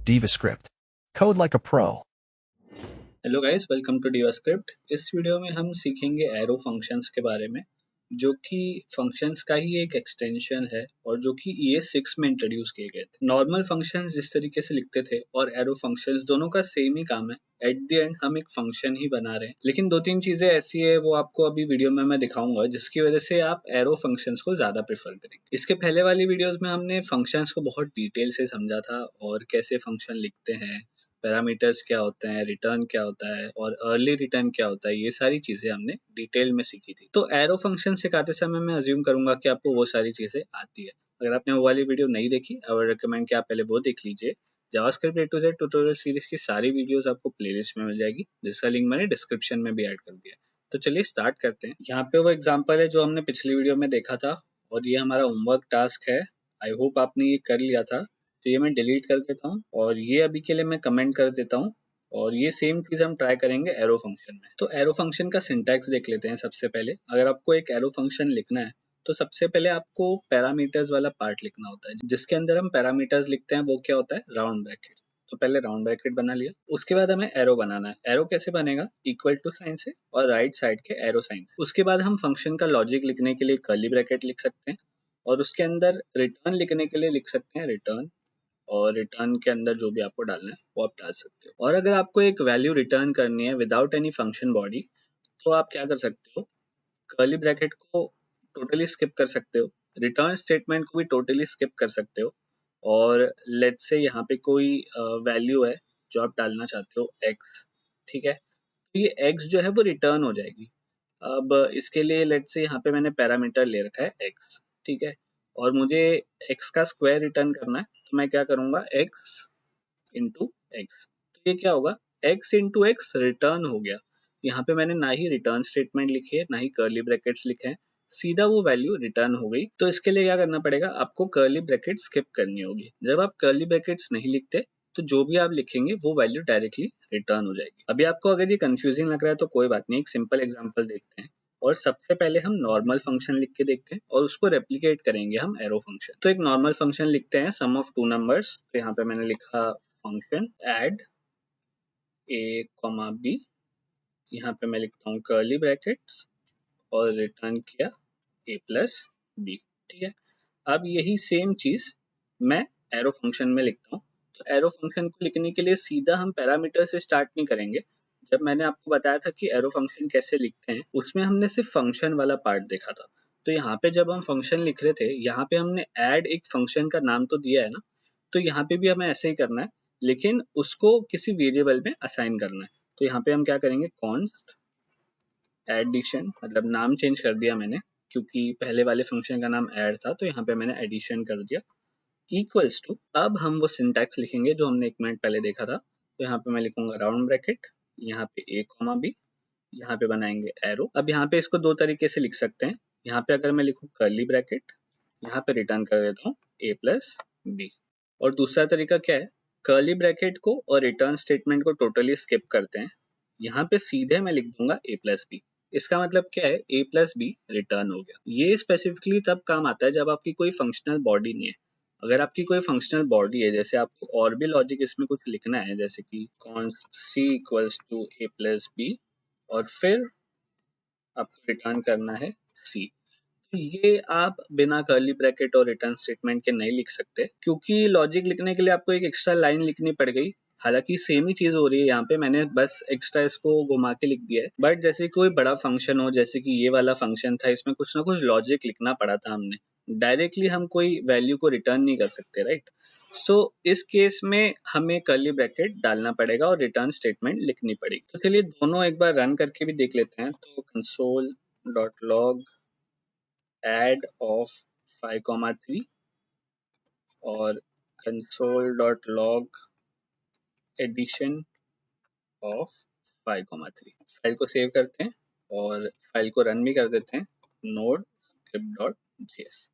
DivaScript. Code like a pro. Hello guys, welcome to DivaScript। इस वीडियो में हम सीखेंगे एरो फंक्शंस के बारे में, जो कि फंक्शंस का ही एक एक्सटेंशन है और जो कि ES6 में इंट्रोड्यूस किए गए थे। नॉर्मल फंक्शंस जिस तरीके से लिखते थे और एरो फंक्शंस दोनों का सेम ही काम है। एट द एंड हम एक फंक्शन ही बना रहे हैं, लेकिन दो तीन चीजें ऐसी है वो आपको अभी वीडियो में मैं दिखाऊंगा जिसकी वजह से आप एरो फंक्शंस को ज्यादा प्रेफर करेंगे। इसके पहले वाली वीडियोस में हमने फंक्शंस को बहुत डिटेल से समझा था और कैसे फंक्शन लिखते हैं, पैरामीटर्स क्या होते हैं, रिटर्न क्या होता है और अर्ली रिटर्न क्या होता है, ये सारी चीजें हमने डिटेल में सीखी थी। तो एरो फंक्शन सिखाते समय मैं अज्यूम करूंगा कि आपको वो सारी चीजें आती है। अगर आपने वो वाली वीडियो नहीं देखी, आई वुड रिकमेंड कि आप पहले वो देख लीजिए। JavaScript A to Z tutorial series की सारी वीडियोस आपको प्लेलिस्ट में मिल जाएगी, जिसका लिंक मैंने डिस्क्रिप्शन में भी ऐड कर दिया है। तो चलिए स्टार्ट करते हैं। यहाँ पे वो एग्जाम्पल है जो हमने पिछली वीडियो में देखा था और ये हमारा होमवर्क टास्क है। आई होप आपने ये कर लिया था। तो ये मैं डिलीट कर देता हूँ और ये अभी के लिए मैं कमेंट कर देता हूँ। और ये सेम चीज हम ट्राई करेंगे एरो फंक्शन में। तो एरो फंक्शन का सिंटैक्स देख लेते हैं सबसे पहले। अगर आपको एक एरो फंक्शन लिखना है तो सबसे पहले आपको पैरामीटर्स वाला पार्ट लिखना होता है, जिसके अंदर हम पैरामीटर्स लिखते हैं। वो क्या होता है? Round bracket. तो पहले राउंड ब्रैकेट बना लिया, उसके बाद हमें एरो बनाना है। एरो कैसे बनेगा? इक्वल टू साइन से और राइट साइड के एरो साइन। उसके बाद हम फंक्शन का लॉजिक लिखने के लिए कर्ली ब्रैकेट लिख सकते हैं और उसके अंदर रिटर्न लिखने के लिए लिख सकते हैं रिटर्न, और रिटर्न के अंदर जो भी आपको डालना है वो आप डाल सकते हो। और अगर आपको एक वैल्यू रिटर्न करनी है विदाउट एनी फंक्शन बॉडी, तो आप क्या कर सकते हो? कर्ली ब्रैकेट को टोटली स्किप कर सकते हो, रिटर्न स्टेटमेंट को भी टोटली स्किप कर सकते हो, और लेट्स से यहाँ पे कोई वैल्यू है जो आप डालना चाहते हो x, ठीक है? तो ये x जो है वो रिटर्न हो जाएगी। अब इसके लिए लेट्स से यहाँ पे मैंने पैरामीटर ले रखा है x, ठीक है? और मुझे x का स्क्वायर रिटर्न करना है, तो मैं क्या करूंगा? x into x. तो ये क्या होगा? x इंटू एक्स रिटर्न हो गया। यहाँ पे मैंने ना ही रिटर्न स्टेटमेंट लिखी है, ना ही कर्ली ब्रैकेट्स लिखे हैं, सीधा वो वैल्यू रिटर्न हो गई। तो इसके लिए क्या करना पड़ेगा? आपको कर्ली ब्रैकेट स्किप करनी होगी। जब आप कर्ली ब्रैकेट्स नहीं लिखते तो जो भी आप लिखेंगे वो वैल्यू डायरेक्टली रिटर्न हो जाएगी। अभी आपको अगर ये कंफ्यूजिंग लग रहा है तो कोई बात नहीं, एक सिंपल एग्जांपल देखते हैं। और सबसे पहले हम नॉर्मल फंक्शन लिख के देखते हैं और उसको रेप्लिकेट करेंगे हम एरो फंक्शन। तो एक नॉर्मल फंक्शन लिखते हैं, सम ऑफ टू नंबर्स। तो यहाँ पे मैंने लिखा फंक्शन ऐड a, b। यहाँ पे मैं लिखता हूँ कर्ली ब्रैकेट और रिटर्न किया a प्लस b, ठीक है? अब यही सेम चीज मैं एरो फंक्शन में लिखता हूँ। तो एरो फंक्शन को लिखने के लिए सीधा हम पैरामीटर से स्टार्ट नहीं करेंगे। जब मैंने आपको बताया था कि एरो फंक्शन कैसे लिखते हैं, उसमें हमने सिर्फ फंक्शन वाला पार्ट देखा था। तो यहाँ पे जब हम फंक्शन लिख रहे थे, यहाँ पे हमने ऐड एक फंक्शन का नाम तो दिया है ना, तो यहाँ पे भी हमें ऐसे ही करना है, लेकिन उसको किसी वेरिएबल में असाइन करना है। तो यहाँ पे हम क्या करेंगे? कॉन्स्ट एडिशन, मतलब नाम चेंज कर दिया मैंने, क्योंकि पहले वाले फंक्शन का नाम ऐड था, तो यहाँ पे मैंने एडिशन कर दिया, इक्वल्स टू। अब हम वो सिंटैक्स लिखेंगे जो हमने एक मिनट पहले देखा था। तो यहाँ पे मैं लिखूंगा राउंड ब्रैकेट, यहाँ पे a, b, यहाँ पे बनाएंगे एरो। अब यहाँ पे इसको दो तरीके से लिख सकते हैं। यहाँ पे अगर मैं लिखूँ कर्ली ब्रैकेट, यहाँ पे रिटर्न कर देता हूँ a प्लस b। और दूसरा तरीका क्या है? कर्ली ब्रैकेट को और रिटर्न स्टेटमेंट को टोटली स्किप करते हैं। यहाँ पे सीधे मैं लिख दूंगा a प्लस b। इसका मतलब क्या है? a प्लस b रिटर्न हो गया। ये स्पेसिफिकली तब काम आता है जब आपकी कोई फंक्शनल बॉडी नहीं है। अगर आपकी कोई फंक्शनल बॉडी है, जैसे आपको और भी लॉजिक इसमें कुछ लिखना है, जैसे कि const c equals to a plus b और फिर आपको रिटर्न करना है c, तो ये आप बिना कर्ली ब्रैकेट और रिटर्न स्टेटमेंट के नहीं लिख सकते, क्योंकि लॉजिक लिखने के लिए आपको एक एक्स्ट्रा लाइन लिखनी पड़ गई। हालांकि सेम ही चीज हो रही है यहाँ पे, मैंने बस एक्स्ट्रा इसको घुमा के लिख दिया है। बट जैसे कोई बड़ा फंक्शन हो, जैसे कि ये वाला फंक्शन था, इसमें कुछ ना कुछ लॉजिक लिखना पड़ा था हमने। डायरेक्टली हम कोई वैल्यू को रिटर्न नहीं कर सकते, राइट? सो इस केस में हमें कर्ली ब्रैकेट डालना पड़ेगा और रिटर्न स्टेटमेंट लिखनी पड़ेगी। तो चलिए दोनों एक बार रन करके भी देख लेते हैं। तो console.log add of 5,3 और console.log addition of 5,3। फाइल को सेव करते हैं और फाइल को रन भी कर देते हैं, node script.js।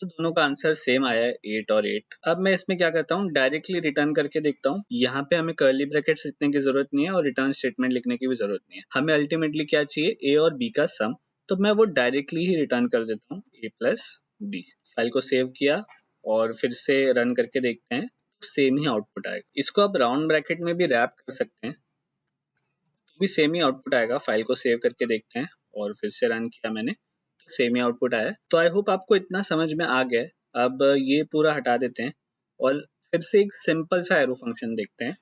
तो दोनों का आंसर सेम आया है, 8 और 8। अब मैं इसमें क्या करता हूँ? डायरेक्टली रिटर्न करके देखता हूँ। यहाँ पे हमें कर्ली ब्रैकेट्स लिखने की जरूरत नहीं है और रिटर्न स्टेटमेंट लिखने की भी जरूरत नहीं है। हमें अल्टीमेटली क्या चाहिए? a और b का सम। तो मैं वो डायरेक्टली ही रिटर्न कर देता हूँ a प्लस b। फाइल को सेव किया और फिर से रन करके देखते हैं। तो सेम ही आउटपुट आएगा। इसको आप राउंड ब्रैकेट में भी रैप कर सकते हैं तो भी सेम ही आउटपुट आएगा। फाइल को सेव करके देखते हैं और फिर से रन किया मैंने, तो सेम ही आउटपुट आया। तो आई होप आपको इतना समझ में आ गया है। अब ये पूरा हटा देते हैं और फिर से एक सिंपल सा एरो फंक्शन देखते हैं।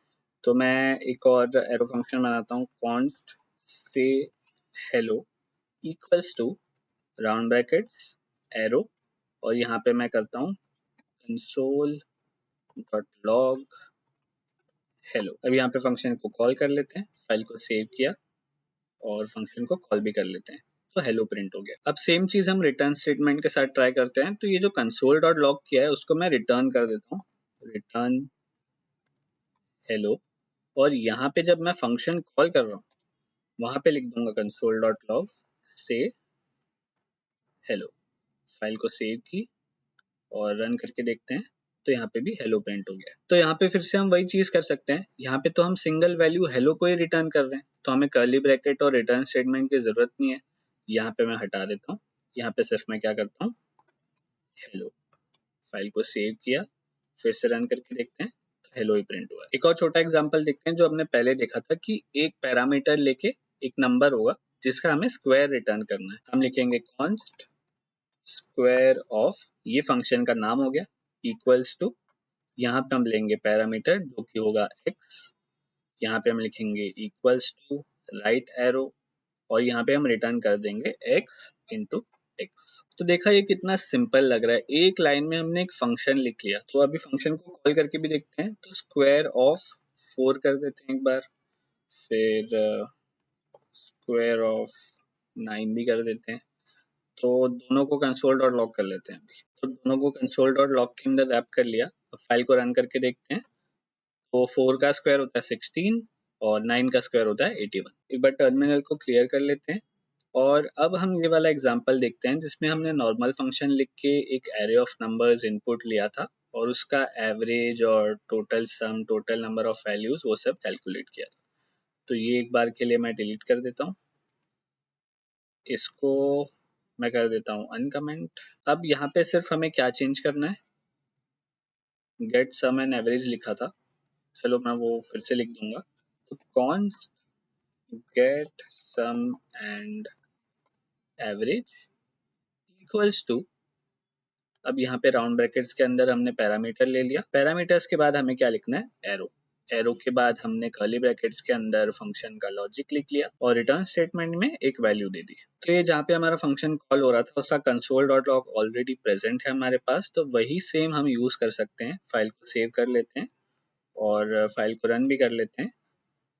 तो मैं एक और एरो फंक्शन बनाता हूँ, कॉन्स्ट से hello equals to round brackets arrow, और यहाँ पे मैं करता हूँ कंसोल डॉट लॉग हेलो। अब यहाँ पे फंक्शन को कॉल कर लेते हैं, फाइल को सेव किया और फंक्शन को कॉल भी कर लेते हैं, तो हेलो प्रिंट हो गया। अब सेम चीज हम रिटर्न स्टेटमेंट के साथ ट्राई करते हैं। तो ये जो कंसोल डॉट लॉग किया है उसको मैं रिटर्न कर देता हूँ, रिटर्न हेलो, और यहाँ पे जब मैं फंक्शन कॉल कर रहा हूँ वहां पे लिख दूंगा कंसोल डॉट लॉग से हेलो। फाइल को सेव की और रन करके देखते हैं, तो यहाँ पे भी हेलो प्रिंट हो गया। तो यहाँ पे फिर से हम वही चीज कर सकते हैं। यहाँ पे तो हम सिंगल वैल्यू हेलो को ही रिटर्न कर रहे हैं, तो हमें कर्ली ब्रैकेट और रिटर्न स्टेटमेंट की जरूरत नहीं है। यहाँ पे मैं हटा देता हूँ। यहाँ पे सिर्फ मैं क्या करता हूँ, हेलो। फाइल को सेव किया, फिर से रन करके देखते हैं, तो हेलो ही प्रिंट हुआ। एक और छोटा एग्जांपल देखते हैं जो हमने पहले देखा था कि एक पैरामीटर लेके एक नंबर होगा जिसका हमें स्क्वायर रिटर्न करना है। हम लिखेंगे कॉन्स्ट स्क्वायर ऑफ, ये फंक्शन का नाम हो गया, इक्वल्स टू, यहाँ पे हम लेंगे पैरामीटर जो कि होगा x, यहाँ पे हम लिखेंगे इक्वल्स टू राइट एरो, और यहाँ पे हम रिटर्न कर देंगे x इंटू एक्स। तो देखा ये कितना सिंपल लग रहा है, एक लाइन में हमने एक फंक्शन लिख लिया। तो अभी फंक्शन को कॉल करके भी देखते हैं। तो स्क्वायर ऑफ 4 कर देते हैं एक बार, फिर स्क्वायर ऑफ 9 भी कर देते हैं। तो दोनों को कंसोल डॉट लॉग कर लेते हैं अभी। तो दोनों को कंसोल डॉट लॉग के अंदर रैप कर लिया। अब फाइल को रन करके देखते हैं। तो 4 का स्क्वायर होता है 16 और 9 का स्क्वायर होता है 81। एक बार टर्मिनल को क्लियर कर लेते हैं और अब हम ये वाला एग्जांपल देखते हैं जिसमें हमने नॉर्मल फंक्शन लिख के एक एरे ऑफ नंबर्स इनपुट लिया था और उसका एवरेज और total sum, total number of values, वो सब कैलकुलेट किया था। तो ये एक बार के लिए मैं डिलीट कर देता हूँ, इसको मैं कर देता हूँ अनकमेंट। अब यहाँ पे सिर्फ हमें क्या चेंज करना है, गेट सम एंड एवरेज लिखा था, चलो मैं वो फिर से लिख दूंगा। तो const get sum and average equals to, अब यहाँ पे राउंड ब्रैकेट्स के अंदर हमने पैरामीटर ले लिया। पैरामीटर्स के बाद हमें क्या लिखना है, एरो। एरो के बाद हमने कर्ली ब्रैकेट्स के अंदर फंक्शन का लॉजिक लिख लिया और रिटर्न स्टेटमेंट में एक वैल्यू दे दी। तो ये जहाँ पे हमारा फंक्शन कॉल हो रहा था उसका console dot log already present है हमारे पास, तो वही सेम हम यूज कर सकते हैं। फाइल को सेव कर लेते हैं और फाइल को रन भी कर लेते हैं।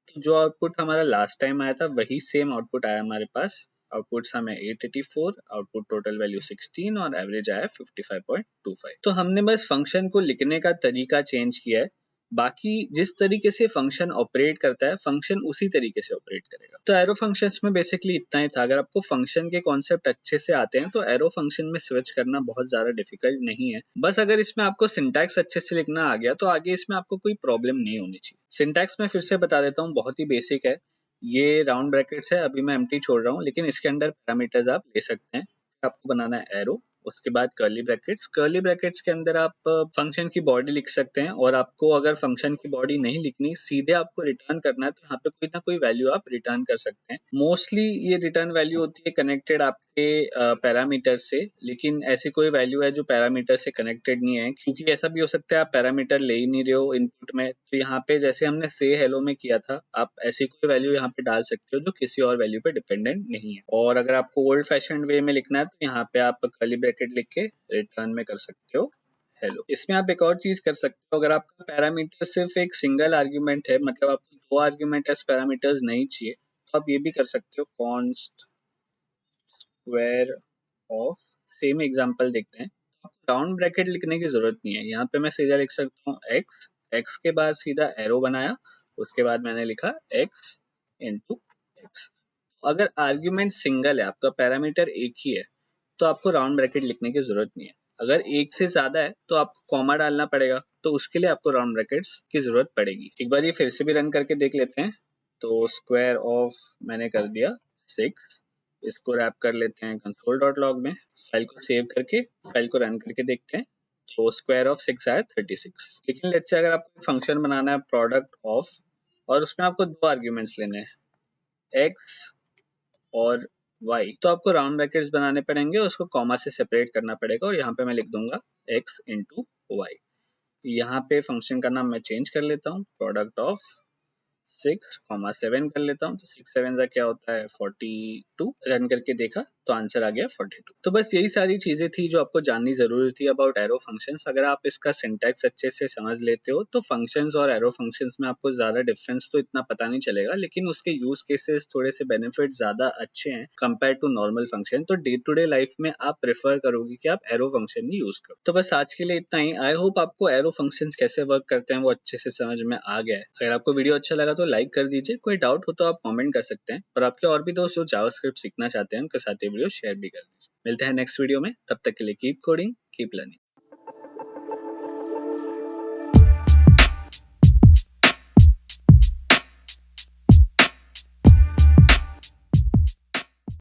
तो जो आउटपुट हमारा लास्ट टाइम आया था वही सेम आउटपुट आया हमारे पास। आउटपुट हमें 884, आउटपुट टोटल वैल्यू 16 और एवरेज आया 55.25। तो हमने बस फंक्शन को लिखने का तरीका चेंज किया है, बाकी जिस तरीके से फंक्शन ऑपरेट करता है फंक्शन उसी तरीके से ऑपरेट करेगा। तो एरो फंक्शंस में बेसिकली इतना ही था। अगर आपको फंक्शन के कॉन्सेप्ट अच्छे से आते हैं तो एरो फंक्शन में स्विच करना बहुत ज्यादा डिफिकल्ट नहीं है। बस अगर इसमें आपको सिंटैक्स अच्छे से लिखना आ गया तो आगे इसमें आपको कोई प्रॉब्लम नहीं होनी चाहिए। सिंटैक्स में फिर से बता देता हूँ, बहुत ही बेसिक है। ये राउंड ब्रैकेट्स है, अभी मैं एम्प्टी छोड़ रहा हूँ, लेकिन इसके अंदर पैरामीटर्स आप ले सकते हैं। आपको बनाना है एरो, उसके बाद कर्ली ब्रैकेट्स। कर्ली ब्रैकेट्स के अंदर आप फंक्शन की बॉडी लिख सकते हैं, और आपको अगर फंक्शन की बॉडी नहीं लिखनी, सीधे आपको रिटर्न करना है, तो यहाँ पे कोई ना कोई वैल्यू आप रिटर्न कर सकते हैं। मोस्टली ये रिटर्न वैल्यू होती है कनेक्टेड आपके पैरामीटर से, लेकिन ऐसी कोई वैल्यू है जो पैरामीटर से कनेक्टेड नहीं है, क्योंकि ऐसा भी हो सकता है आप पैरामीटर ले ही नहीं रहे हो इनपुट में। तो यहाँ पे जैसे हमने से हेलो में किया था, आप ऐसी कोई वैल्यू यहाँ पे डाल सकते हो जो किसी और वैल्यू पे डिपेंडेंट नहीं है। और अगर आपको ओल्ड फैशन वे में लिखना है तो यहाँ पे आप कर्ली ब्रैकेट लिख के रिटर्न में कर सकते हो हेलो। इसमें आप एक और चीज कर सकते हो, अगर आपका पैरामीटर सिर्फ एक सिंगल आर्ग्यूमेंट है, मतलब आपको 2 आर्ग्यूमेंट एज पैरामीटर्स नहीं चाहिए, तो आप ये भी कर सकते हो, const square of, same example देखते हैं। राउंड ब्रैकेट लिखने की जरूरत नहीं है, यहाँ पे मैं सीधा लिख सकता हूँ x, x के बाद सीधा एरो बनाया, उसके बाद मैंने लिखा x इंटू एक्स। अगर आर्ग्यूमेंट सिंगल है, आपका पैरामीटर एक ही है, तो आपको राउंड ब्रैकेट लिखने की जरूरत नहीं है। अगर एक से ज्यादा है तो आपको कॉमा डालना पड़ेगा, तो उसके लिए आपको राउंड ब्रैकेट्स की जरूरत पड़ेगी। एक बार ये फिर से भी रन करके देख लेते हैं। तो स्क्वायर ऑफ मैंने कर दिया 6, इसको रैप कर लेते हैं कंसोल डॉट लॉग में। फाइल को सेव करके फाइल को रन करके देखते हैं, तो स्क्वायर ऑफ 6 आया 36। लेकिन लेट्स से अगर आपको फंक्शन बनाना है प्रोडक्ट ऑफ, और उसमें आपको दो आर्ग्यूमेंट्स लेने हैं x और y, तो आपको राउंड ब्रैकेट्स बनाने पड़ेंगे, उसको कॉमा से सेपरेट करना पड़ेगा, और यहाँ पे मैं लिख दूंगा x इंटू वाई। यहाँ पे फंक्शन का नाम मैं चेंज कर लेता हूँ, प्रोडक्ट ऑफ 6, 7 कर लेता हूँ, तो 6 7 का क्या होता है 42। रन करके देखा तो आंसर आ गया 42। तो बस यही सारी चीजें थी जो आपको जाननी जरूरी थी अबाउट एरो फंक्शंस। अगर आप इसका सिंटैक्स अच्छे से समझ लेते हो तो फंक्शंस और एरो फंक्शंस में आपको ज्यादा डिफरेंस तो इतना पता नहीं चलेगा, लेकिन उसके यूज केसेस थोड़े से बेनिफिट ज्यादा अच्छे हैं कंपेयर टू नॉर्मल फंक्शन। तो डे टू डे लाइफ में आप प्रेफर करोगे कि आप एरो फंक्शन ही यूज करो। तो बस आज के लिए इतना ही। आई होप आपको एरो फंक्शंस कैसे वर्क करते हैं वो अच्छे से समझ में आ गया है। अगर आपको वीडियो अच्छा लगा तो लाइक कर दीजिए, कोई डाउट हो तो आप कमेंट कर सकते हैं, और आपके और भी दोस्त जो जावास्क्रिप्ट सीखना चाहते हैं उनके साथ ये वीडियो शेयर भी कर दीजिए। मिलते हैं नेक्स्ट वीडियो में, तब तक के लिए कीप कोडिंग कीप लर्निंग।